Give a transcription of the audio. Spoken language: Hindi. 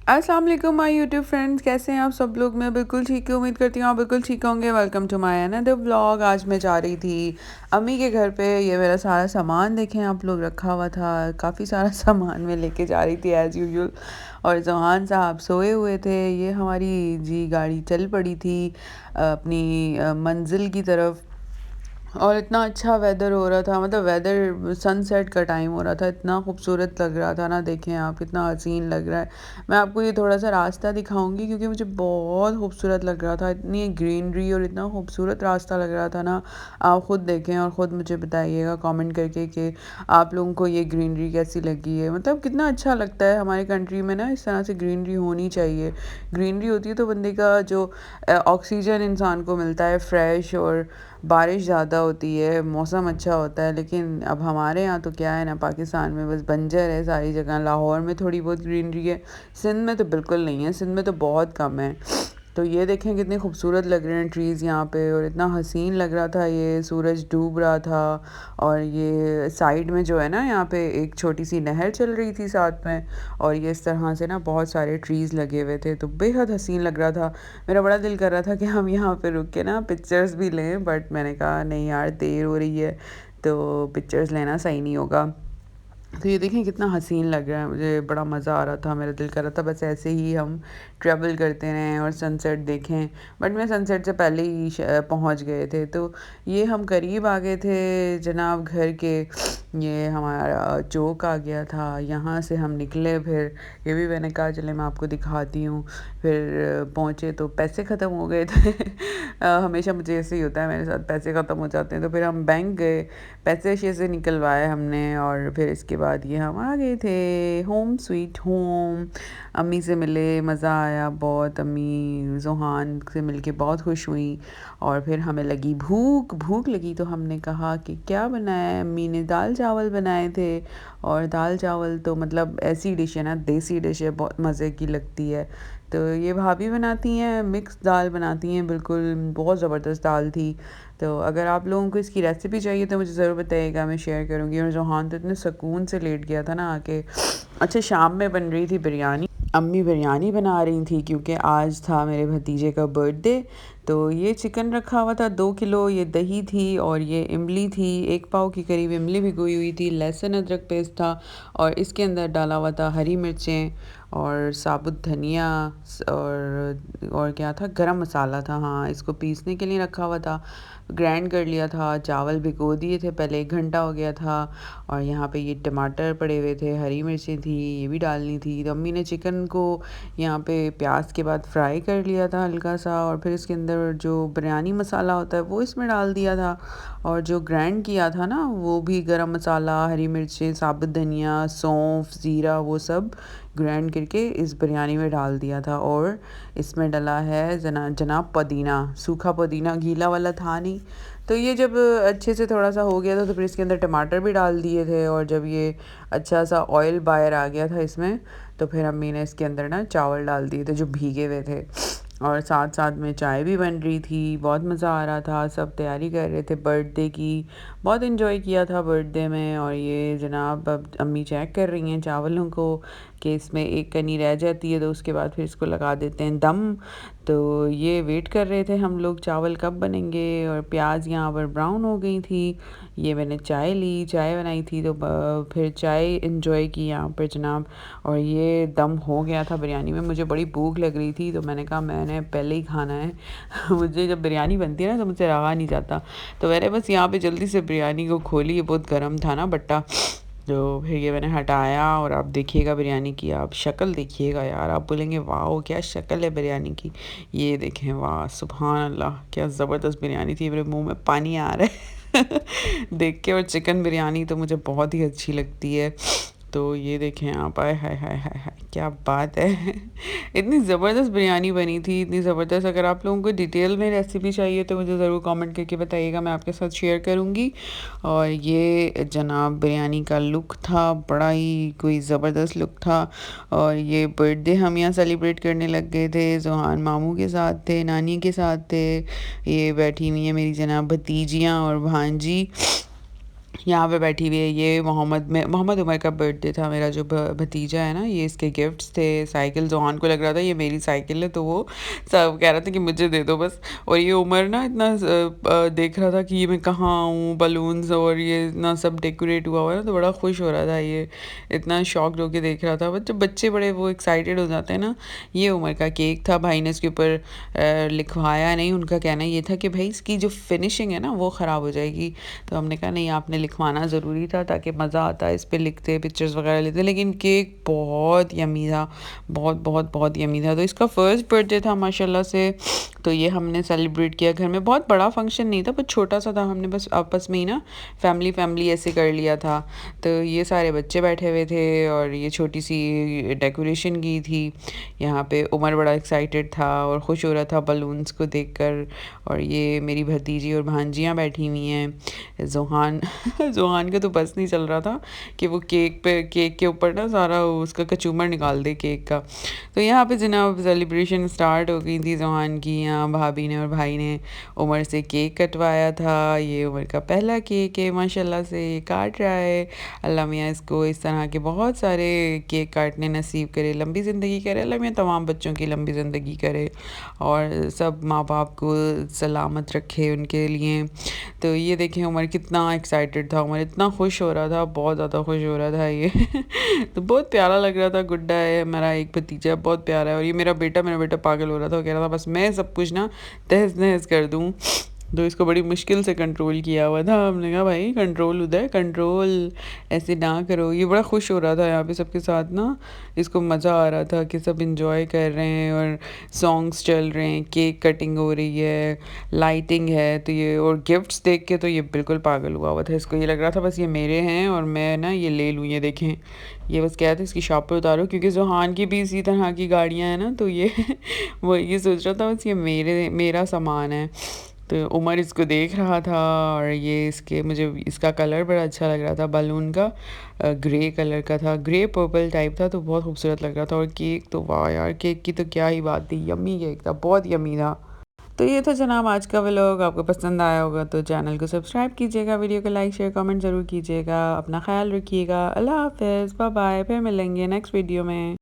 अस्सलाम वालेकुम माय यूट्यूब फ्रेंड्स, कैसे हैं आप सब लोग। मैं बिल्कुल ठीक हूँ, उम्मीद करती हूँ आप बिल्कुल ठीक होंगे। Welcome to my another vlog. आज मैं जा रही थी अम्मी के घर पे। ये मेरा सारा सामान देखें आप लोग, रखा हुआ था काफ़ी सारा सामान मैं लेके जा रही थी एज़ यूजुअल। और जहान साहब सोए हुए थे। ये हमारी जी गाड़ी चल पड़ी थी अपनी मंजिल की तरफ। और इतना अच्छा वेदर हो रहा था, मतलब वेदर सनसेट का टाइम हो रहा था, इतना खूबसूरत लग रहा था ना। देखें आप, कितना हसीन लग रहा है। मैं आपको ये थोड़ा सा रास्ता दिखाऊंगी क्योंकि मुझे बहुत खूबसूरत लग रहा था। इतनी ग्रीनरी और इतना खूबसूरत रास्ता लग रहा था ना। आप ख़ुद देखें और ख़ुद मुझे बताइएगा कमेंट करके कि आप लोगों को ये ग्रीनरी कैसी लगी है। मतलब कितना अच्छा लगता है हमारे कंट्री में ना, इस तरह से ग्रीनरी होनी चाहिए। ग्रीनरी होती है तो बंदे का जो ऑक्सीजन इंसान को मिलता है फ्रेश, और बारिश ज़्यादा होती है, मौसम अच्छा होता है। लेकिन अब हमारे यहाँ तो क्या है ना, पाकिस्तान में बस बंजर है सारी जगह। लाहौर में थोड़ी बहुत ग्रीनरी है, सिंध में तो बिल्कुल नहीं है, सिंध में तो बहुत कम है। तो ये देखें कितने खूबसूरत लग रहे हैं ट्रीज़ यहाँ पे, और इतना हसीन लग रहा था। ये सूरज डूब रहा था, और ये साइड में जो है ना, यहाँ पे एक छोटी सी नहर चल रही थी साथ में। और ये इस तरह से ना बहुत सारे ट्रीज़ लगे हुए थे, तो बेहद हसीन लग रहा था। मेरा बड़ा दिल कर रहा था कि हम यहाँ पे रुक के ना पिक्चर्स भी लें, बट मैंने कहा नहीं यार, देर हो रही है तो पिक्चर्स लेना सही नहीं होगा। तो ये देखें कितना हसीन लग रहा है, मुझे बड़ा मज़ा आ रहा था। मेरा दिल कर रहा था बस ऐसे ही हम ट्रैवल करते रहें और सनसेट देखें। बट मैं सनसेट से पहले ही पहुंच गए थे। तो ये हम करीब आ गए थे जनाब घर के। ये हमारा चौक आ गया था, यहाँ से हम निकले। फिर ये भी मैंने कहा चले मैं आपको दिखाती हूँ। फिर पहुँचे तो पैसे ख़त्म हो गए थे। हमेशा मुझे ऐसे ही होता है, मेरे साथ पैसे ख़त्म हो जाते हैं। तो फिर हम बैंक गए, पैसे वैसे से निकलवाए हमने, और फिर इसके बाद ये हम आ गए थे होम स्वीट होम। अम्मी से मिले, मज़ा आया बहुत। अम्मी जोहान से मिलके बहुत खुश हुई। और फिर हमें लगी भूख भूख लगी, तो हमने कहा कि क्या बनाया है। अम्मी ने दाल चावल बनाए थे। और दाल चावल तो मतलब ऐसी डिश है ना, देसी डिश है, बहुत मज़े की लगती है। तो ये भाभी बनाती हैं, मिक्स दाल बनाती हैं, बिल्कुल बहुत ज़बरदस्त दाल थी। तो अगर आप लोगों को इसकी रेसिपी चाहिए तो मुझे ज़रूर बताइएगा, मैं शेयर करूँगी। और जोहान तो इतने सुकून से लेट गया था ना आके। अच्छा, शाम में बन रही थी बिरयानी। अम्मी बिरयानी बना रही थी क्योंकि आज था मेरे भतीजे का बर्थडे। तो ये चिकन रखा हुआ था 2 किलो, ये दही थी, और ये इमली थी 1 पाव के करीब इमली भिगोई हुई थी, लहसुन अदरक पेस्ट था, और इसके अंदर डाला हुआ था हरी मिर्चें और साबुत धनिया, और क्या था, गरम मसाला था। हाँ, इसको पीसने के लिए रखा हुआ था, ग्राइंड कर लिया था। चावल भिगो दिए थे पहले, 1 घंटा हो गया था। और यहाँ पे ये टमाटर पड़े हुए थे, हरी मिर्चें थी, ये भी डालनी थी। तो अम्मी ने चिकन को यहाँ पे प्याज के बाद फ्राई कर लिया था हल्का सा, और फिर इसके अंदर जो बिरयानी मसाला होता है वो इसमें डाल दिया था। और जो ग्राइंड किया था ना, वो भी गरम मसाला, हरी मिर्चें, साबुत धनिया, सौंफ, ज़ीरा, वो सब ग्राइंड करके इस बिरयानी में डाल दिया था। और इसमें डला है जनाब पुदीना, सूखा पुदीना, गीला वाला था नहीं। तो ये जब अच्छे से थोड़ा सा हो गया था, तो फिर इसके अंदर टमाटर भी डाल दिए थे। और जब ये अच्छा सा ऑयल बाहर आ गया था इसमें, तो फिर अम्मी ने इसके अंदर ना चावल डाल दिए थे जो भीगे हुए थे। और साथ साथ में चाय भी बन रही थी, बहुत मज़ा आ रहा था। सब तैयारी कर रहे थे बर्थडे की, बहुत इन्जॉय किया था बर्थडे में। और ये जनाब अब अम्मी चेक कर रही हैं चावलों को कि इसमें एक कनी रह जाती है तो उसके बाद फिर इसको लगा देते हैं दम। तो ये वेट कर रहे थे हम लोग चावल कब बनेंगे। और प्याज यहाँ पर ब्राउन हो गई थी। ये मैंने चाय ली, चाय बनाई थी, तो फिर चाय इंजॉय की यहाँ पर जनाब। और ये दम हो गया था बिरयानी में। मुझे बड़ी भूख लग रही थी, तो मैंने कहा मैंने पहले ही खाना है। मुझे जब बिरयानी बनती है ना तो मुझसे रहा नहीं जाता। तो मैंने बस यहाँ पे जल्दी से बिरयानी को खोली, ये बहुत गर्म था ना बट्टा। तो फिर ये मैंने हटाया, और आप देखिएगा बिरयानी की, आप शक्ल देखिएगा यार, आप बोलेंगे वाह क्या शक्ल है बिरयानी की। ये देखें, वाह सुभान अल्लाह, क्या ज़बरदस्त बिरयानी थी। मेरे मुंह में पानी आ रहा है देख के। और चिकन बिरयानी तो मुझे बहुत ही अच्छी लगती है। तो ये देखें आप, आए हाय हाय हाय हाय, क्या बात है इतनी ज़बरदस्त बिरयानी बनी थी, इतनी ज़बरदस्त। अगर आप लोगों को डिटेल में रेसिपी चाहिए तो मुझे ज़रूर कमेंट करके बताइएगा, मैं आपके साथ शेयर करूँगी। और ये जनाब बिरयानी का लुक था, बड़ा ही कोई ज़बरदस्त लुक था। और ये बर्थडे हम यहाँ सेलिब्रेट करने लग गए थे, जोहान मामू के साथ थे, नानी के साथ थे। ये बैठी हुई है मेरी जनाब भतीजियाँ और भांजी। यहाँ पे बैठी हुई है। ये मोहम्मद उमर का बर्थडे था। मेरा जो भतीजा है ना, ये इसके गिफ्ट्स थे। साइकिल जोहान को लग रहा था ये मेरी साइकिल है, तो वो सब कह रहा था कि मुझे दे दो बस। और ये उमर ना इतना देख रहा था कि ये मैं कहाँ हूँ, बलून्स और ये इतना सब डेकोरेट हुआ हुआ है ना, तो बड़ा खुश हो रहा था। ये इतना शॉक्ड होके देख रहा था। बट जब बच्चे बड़े वो एक्साइटेड हो जाते हैं ना। ये उमर का केक था। भाई ने इसके ऊपर लिखवाया नहीं। उनका कहना ये था कि भाई इसकी जो फिनिशिंग है ना वो ख़राब हो जाएगी। तो हमने कहा नहीं, आपने लिखवाना ज़रूरी था ताकि मज़ा आता है, इस पर लिखते पिक्चर्स वगैरह लेते। लेकिन केक बहुत यमी था, बहुत बहुत बहुत यमी था। तो इसका फर्स्ट बर्थडे था माशाल्लाह से। तो ये हमने सेलिब्रेट किया घर में। बहुत बड़ा फंक्शन नहीं था, बस छोटा सा था। हमने बस आपस में ही ना फैमिली फैमिली ऐसे कर लिया था। तो ये सारे बच्चे बैठे हुए थे और ये छोटी सी डेकोरेशन की थी। यहाँ पे उमर बड़ा एक्साइटेड था और खुश हो रहा था बलून्स को देखकर। और ये मेरी भतीजी और भांजियाँ बैठी हुई हैं। जोहान जोहान का तो बस नहीं चल रहा था कि वो केक के ऊपर ना सारा उसका कचूमर निकाल दे केक का। तो यहाँ पे जनाब सेलिब्रेशन स्टार्ट हो गई थी जोहान की। यहाँ भाभी ने और भाई ने उमर से केक कटवाया था। ये उमर का पहला केक है माशाल्लाह से, ये काट रहा है। अल्लाह मियाँ इसको इस तरह के बहुत सारे केक काटने नसीब करे, लंबी ज़िंदगी करे। अल्लाह मियाँ तमाम बच्चों की लंबी ज़िंदगी करे और सब माँ बाप को सलामत रखे उनके लिए। तो ये देखें उमर कितना एक्साइटेड था, उमर इतना खुश हो रहा था, बहुत ज़्यादा खुश हो रहा था ये तो बहुत प्यारा लग रहा था। गुड्डा है मेरा एक भतीजा, बहुत प्यारा है। और ये मेरा बेटा पागल हो रहा था, वो कह रहा था बस मैं सब कुछ ना तहस नहस कर दूँ। तो इसको बड़ी मुश्किल से कंट्रोल किया हुआ था। हमने कहा भाई कंट्रोल उधर, कंट्रोल ऐसे ना करो। ये बड़ा खुश हो रहा था यहाँ पे सबके साथ ना। इसको मज़ा आ रहा था कि सब इंजॉय कर रहे हैं और सॉन्ग्स चल रहे हैं, केक कटिंग हो रही है, लाइटिंग है। तो ये और गिफ्ट्स देख के तो ये बिल्कुल पागल हुआ हुआ था। इसको ये लग रहा था बस ये मेरे हैं और मैं ना ये ले लूँ। ये देखें, ये बस क्या था इसकी शॉप पे उतारो, क्योंकि जोहान की भी इसी तरह की गाड़ियाँ हैं ना। तो ये वो ये सोच रहा था बस ये मेरा सामान है। तो उमर इसको देख रहा था और ये इसके मुझे इसका कलर बड़ा अच्छा लग रहा था बलून का। ग्रे कलर का था, ग्रे पर्पल टाइप था, तो बहुत खूबसूरत लग रहा था। और केक तो वाह यार, केक की तो क्या ही बात थी, यम्मी केक था, बहुत यम्मी था। तो ये था जनाब आज का व्लॉग। आपको पसंद आया होगा तो चैनल को सब्सक्राइब कीजिएगा, वीडियो को लाइक शेयर कमेंट ज़रूर कीजिएगा। अपना ख्याल रखिएगा। अल्लाह हाफ़िज़, बाय बाय। फिर मिलेंगे नेक्स्ट वीडियो में।